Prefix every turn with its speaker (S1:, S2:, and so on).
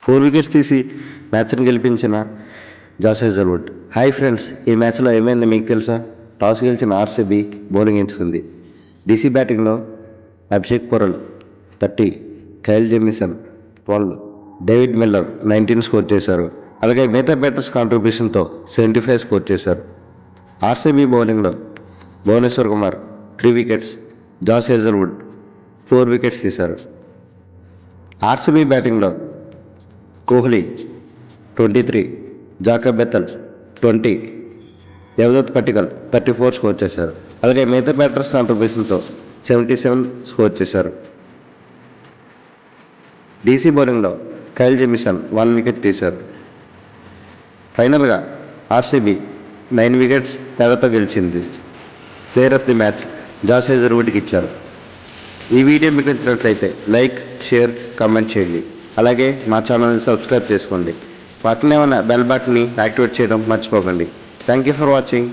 S1: 4 wickets తీసి మ్యాచ్ని గెలిపించిన జాస్ హేజల్వుడ్. హాయ్ ఫ్రెండ్స్, ఈ మ్యాచ్లో ఏమైంది మీకు తెలుసా? టాస్ గెలిచిన ఆర్సీబీ బౌలింగ్ ఎంచుకుంది. డీసీ బ్యాటింగ్లో Abhishek Porel 30, Kyle Jamieson 12, David Miller 19 score చేశారు. అలాగే మిగతా బ్యాటర్స్ కాంట్రిబ్యూషన్తో 75 స్కోర్ చేశారు. ఆర్సీబీ బౌలింగ్లో Bhuvneshwar Kumar 3 wickets, Josh Hazlewood 4 wickets తీశారు. ఆర్సీబీ బ్యాటింగ్లో Kohli 23, Jacob Bethell 20, Devdutt Padikkal 34 score చేశారు. అలాగే మిగతా బ్యాటర్స్ కాంట్రిబ్యూషన్తో 77 స్కోర్ చేశారు. డీసీ బౌలింగ్లో కైల్ జెమిసన్ 1 వికెట్ తీశారు. ఫైనల్గా ఆర్సీబీ 9 వికెట్స్ తేడాతో గెలిచింది. Player of the match Jos హేజల్వుడ్కి ఇచ్చారు. ఈ వీడియో మీకు నచ్చినట్లయితే లైక్, షేర్, కామెంట్ చేయండి. అలాగే మా ఛానల్ని సబ్స్క్రైబ్ చేసుకోండి. పక్కనే ఉన్న బెల్ బటన్ని యాక్టివేట్ చేయడం మర్చిపోకండి. Thank you for watching.